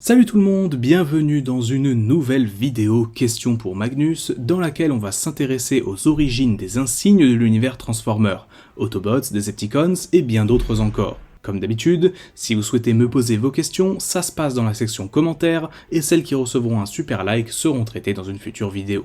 Salut tout le monde, bienvenue dans une nouvelle vidéo Question pour Magnus, dans laquelle on va s'intéresser aux origines des insignes de l'univers Transformer, Autobots, Decepticons et bien d'autres encore. Comme d'habitude, si vous souhaitez me poser vos questions, ça se passe dans la section commentaires, et celles qui recevront un super like seront traitées dans une future vidéo.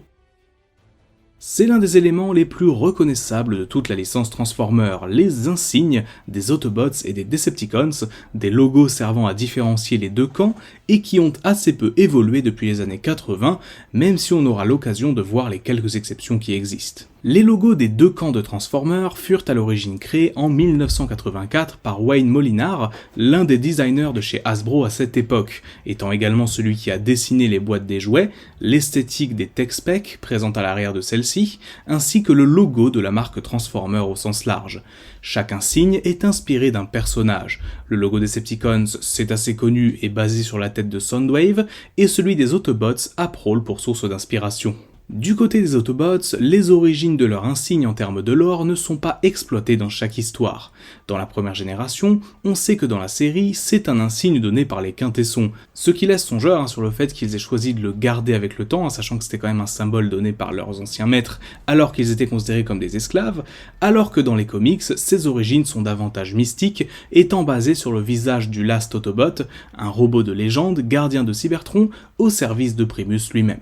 C'est l'un des éléments les plus reconnaissables de toute la licence Transformer, les insignes des Autobots et des Decepticons, des logos servant à différencier les deux camps et qui ont assez peu évolué depuis les années 80, même si on aura l'occasion de voir les quelques exceptions qui existent. Les logos des deux camps de Transformers furent à l'origine créés en 1984 par Wayne Molinard, l'un des designers de chez Hasbro à cette époque, étant également celui qui a dessiné les boîtes des jouets, l'esthétique des tech specs présentes à l'arrière de celle-ci, ainsi que le logo de la marque Transformer au sens large. Chaque insigne est inspiré d'un personnage. Le logo des Decepticons, c'est assez connu et basé sur la tête de Soundwave, et celui des Autobots a Prowl pour source d'inspiration. Du côté des Autobots, les origines de leur insigne en termes de lore ne sont pas exploitées dans chaque histoire. Dans la première génération, on sait que dans la série, c'est un insigne donné par les Quintessons, ce qui laisse songeur sur le fait qu'ils aient choisi de le garder avec le temps, sachant que c'était quand même un symbole donné par leurs anciens maîtres, alors qu'ils étaient considérés comme des esclaves, alors que dans les comics, ces origines sont davantage mystiques, étant basées sur le visage du Last Autobot, un robot de légende, gardien de Cybertron, au service de Primus lui-même.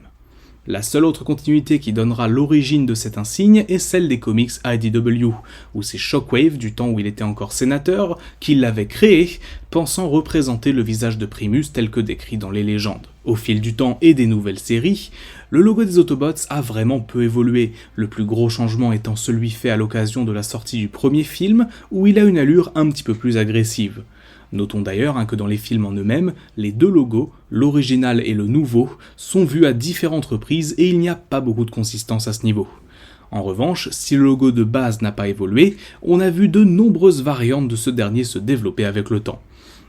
La seule autre continuité qui donnera l'origine de cet insigne est celle des comics IDW, où c'est Shockwave, du temps où il était encore sénateur, qui l'avait créé, pensant représenter le visage de Primus tel que décrit dans les légendes. Au fil du temps et des nouvelles séries, le logo des Autobots a vraiment peu évolué, le plus gros changement étant celui fait à l'occasion de la sortie du premier film, où il a une allure un petit peu plus agressive. Notons d'ailleurs que dans les films en eux-mêmes, les deux logos, l'original et le nouveau, sont vus à différentes reprises et il n'y a pas beaucoup de consistance à ce niveau. En revanche, si le logo de base n'a pas évolué, on a vu de nombreuses variantes de ce dernier se développer avec le temps.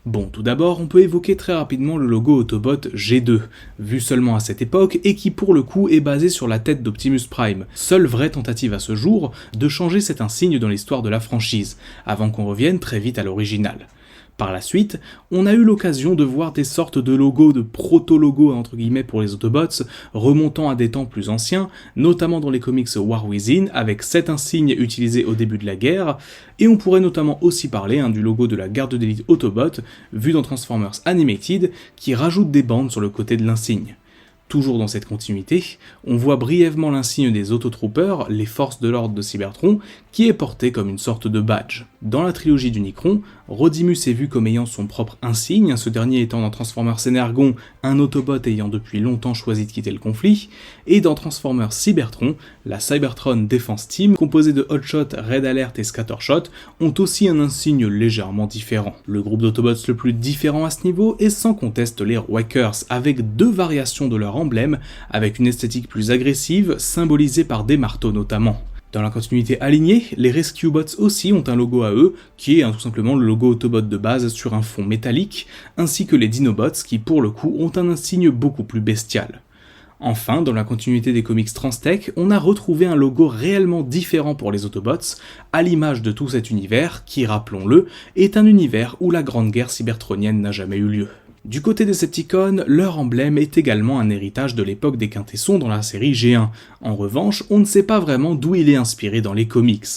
Bon, tout d'abord, on peut évoquer très rapidement le logo Autobot G2, vu seulement à cette époque et qui pour le coup est basé sur la tête d'Optimus Prime, seule vraie tentative à ce jour de changer cet insigne dans l'histoire de la franchise, avant qu'on revienne très vite à l'original. Par la suite, on a eu l'occasion de voir des sortes de logos, de proto-logos entre guillemets pour les Autobots, remontant à des temps plus anciens, notamment dans les comics War Within, avec 7 insignes utilisés au début de la guerre, et on pourrait notamment aussi parler du logo de la garde d'élite Autobot, vu dans Transformers Animated, qui rajoute des bandes sur le côté de l'insigne. Toujours dans cette continuité, on voit brièvement l'insigne des Autotroopers, les forces de l'ordre de Cybertron, qui est porté comme une sorte de badge. Dans la trilogie d'Unicron, Rodimus est vu comme ayant son propre insigne, ce dernier étant dans Transformers Energon, un Autobot ayant depuis longtemps choisi de quitter le conflit, et dans Transformers Cybertron, la Cybertron Defense Team, composée de Hotshot, Red Alert et Scattershot, ont aussi un insigne légèrement différent. Le groupe d'Autobots le plus différent à ce niveau est sans conteste les Wakers, avec 2 variations de leur emblème, avec une esthétique plus agressive, symbolisée par des marteaux notamment. Dans la continuité alignée, les Rescue Bots aussi ont un logo à eux, qui est tout simplement le logo Autobot de base sur un fond métallique, ainsi que les Dinobots qui pour le coup ont un insigne beaucoup plus bestial. Enfin, dans la continuité des comics Transtech, on a retrouvé un logo réellement différent pour les Autobots, à l'image de tout cet univers, qui, rappelons-le, est un univers où la Grande Guerre cybertronienne n'a jamais eu lieu. Du côté des Decepticons, leur emblème est également un héritage de l'époque des Quintessons dans la série G1. En revanche, on ne sait pas vraiment d'où il est inspiré dans les comics.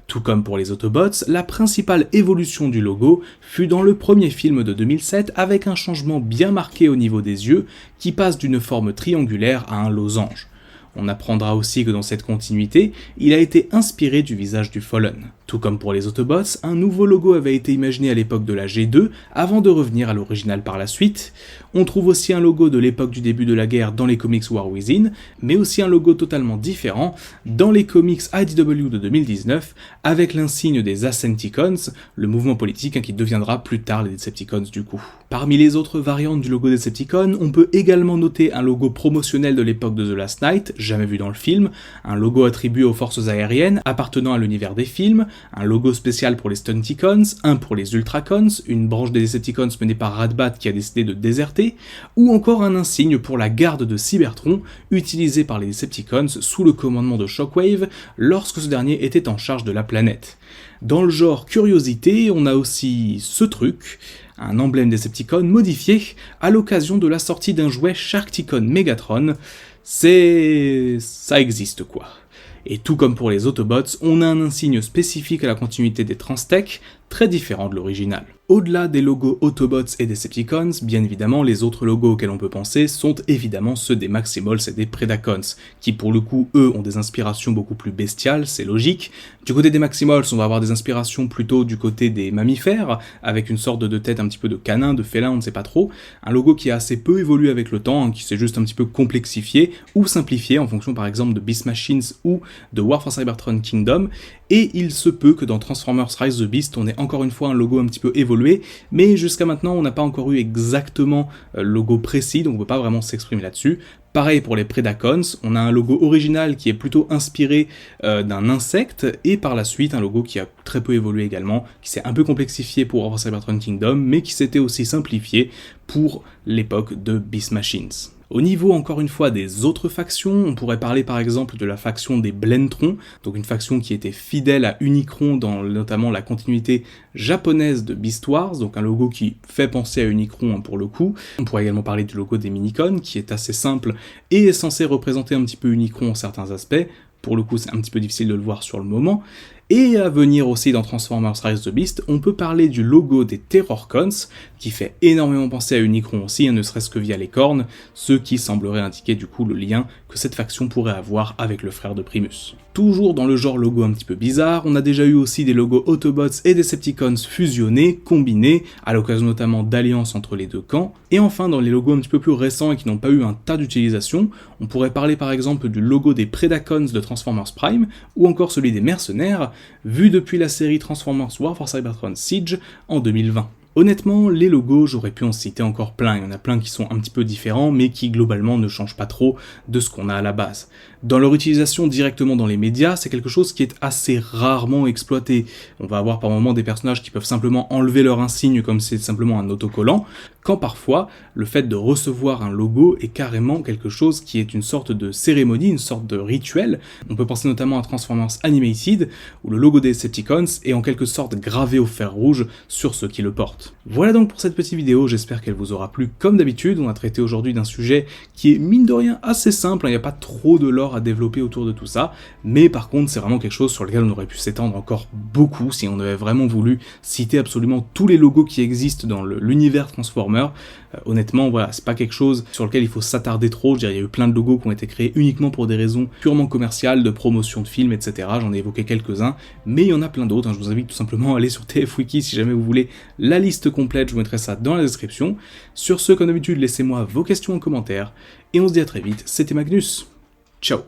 Tout comme pour les Autobots, la principale évolution du logo fut dans le premier film de 2007 avec un changement bien marqué au niveau des yeux qui passe d'une forme triangulaire à un losange. On apprendra aussi que dans cette continuité, il a été inspiré du visage du Fallen. Tout comme pour les Autobots, un nouveau logo avait été imaginé à l'époque de la G2, avant de revenir à l'original par la suite. On trouve aussi un logo de l'époque du début de la guerre dans les comics War Within, mais aussi un logo totalement différent dans les comics IDW de 2019, avec l'insigne des Ascenticons, le mouvement politique qui deviendra plus tard les Decepticons du coup. Parmi les autres variantes du logo des Decepticons, on peut également noter un logo promotionnel de l'époque de The Last Knight, jamais vu dans le film, un logo attribué aux forces aériennes appartenant à l'univers des films, un logo spécial pour les Stunticons, un pour les Ultracons, une branche des Decepticons menée par Ratbat qui a décidé de déserter, ou encore un insigne pour la garde de Cybertron, utilisé par les Decepticons sous le commandement de Shockwave lorsque ce dernier était en charge de la planète. Dans le genre curiosité, on a aussi ce truc, un emblème Decepticon modifié à l'occasion de la sortie d'un jouet Sharkticon Megatron. Ça existe quoi. Et tout comme pour les Autobots, on a un insigne spécifique à la continuité des Transtech, très différent de l'original. Au-delà des logos Autobots et Decepticons, bien évidemment, les autres logos auxquels on peut penser sont évidemment ceux des Maximals et des Predacons, qui pour le coup, eux, ont des inspirations beaucoup plus bestiales, c'est logique. Du côté des Maximals, on va avoir des inspirations plutôt du côté des mammifères, avec une sorte de tête un petit peu de canin, de félin, on ne sait pas trop. Un logo qui a assez peu évolué avec le temps, qui s'est juste un petit peu complexifié ou simplifié en fonction par exemple de Beast Machines ou de War for Cybertron Kingdom. Et il se peut que dans Transformers Rise the Beast, on ait encore une fois un logo un petit peu évolué, mais jusqu'à maintenant, on n'a pas encore eu exactement le logo précis, donc on ne peut pas vraiment s'exprimer là-dessus. Pareil pour les Predacons, on a un logo original qui est plutôt inspiré d'un insecte, et par la suite un logo qui a très peu évolué également, qui s'est un peu complexifié pour War for Cybertron Kingdom, mais qui s'était aussi simplifié pour l'époque de Beast Machines. Au niveau encore une fois des autres factions, on pourrait parler par exemple de la faction des Blentrons, donc une faction qui était fidèle à Unicron dans notamment la continuité japonaise de Beast Wars, donc un logo qui fait penser à Unicron pour le coup. On pourrait également parler du logo des Minicons, qui est assez simple et est censé représenter un petit peu Unicron en certains aspects. Pour le coup, c'est un petit peu difficile de le voir sur le moment. Et à venir aussi dans Transformers Rise the Beast, on peut parler du logo des Terrorcons, qui fait énormément penser à Unicron aussi, ne serait-ce que via les cornes, ce qui semblerait indiquer du coup le lien que cette faction pourrait avoir avec le frère de Primus. Toujours dans le genre logo un petit peu bizarre, on a déjà eu aussi des logos Autobots et Decepticons fusionnés, combinés, à l'occasion notamment d'alliances entre les deux camps. Et enfin, dans les logos un petit peu plus récents et qui n'ont pas eu un tas d'utilisation, on pourrait parler par exemple du logo des Predacons de Transformers Prime, ou encore celui des Mercenaires, vu depuis la série Transformers War for Cybertron Siege en 2020. Honnêtement, les logos, j'aurais pu en citer encore plein, il y en a plein qui sont un petit peu différents, mais qui globalement ne changent pas trop de ce qu'on a à la base. Dans leur utilisation directement dans les médias, c'est quelque chose qui est assez rarement exploité. On va avoir par moments des personnages qui peuvent simplement enlever leur insigne comme c'est simplement un autocollant, quand parfois, le fait de recevoir un logo est carrément quelque chose qui est une sorte de cérémonie, une sorte de rituel. On peut penser notamment à Transformers Animated, où le logo des Decepticons est en quelque sorte gravé au fer rouge sur ceux qui le portent. Voilà donc pour cette petite vidéo, j'espère qu'elle vous aura plu comme d'habitude. On a traité aujourd'hui d'un sujet qui est mine de rien assez simple, il n'y a pas trop de lore à développer autour de tout ça, mais par contre c'est vraiment quelque chose sur lequel on aurait pu s'étendre encore beaucoup si on avait vraiment voulu citer absolument tous les logos qui existent dans l'univers Transformers. Honnêtement, voilà, c'est pas quelque chose sur lequel il faut s'attarder trop. Je dirais, il y a eu plein de logos qui ont été créés uniquement pour des raisons purement commerciales, de promotion de films, etc. J'en ai évoqué quelques-uns, mais il y en a plein d'autres. Je vous invite tout simplement à aller sur TFWiki si jamais vous voulez la liste complète, je vous mettrai ça dans la description. Sur ce, comme d'habitude, laissez-moi vos questions en commentaire, et on se dit à très vite. C'était Magnus. Ciao.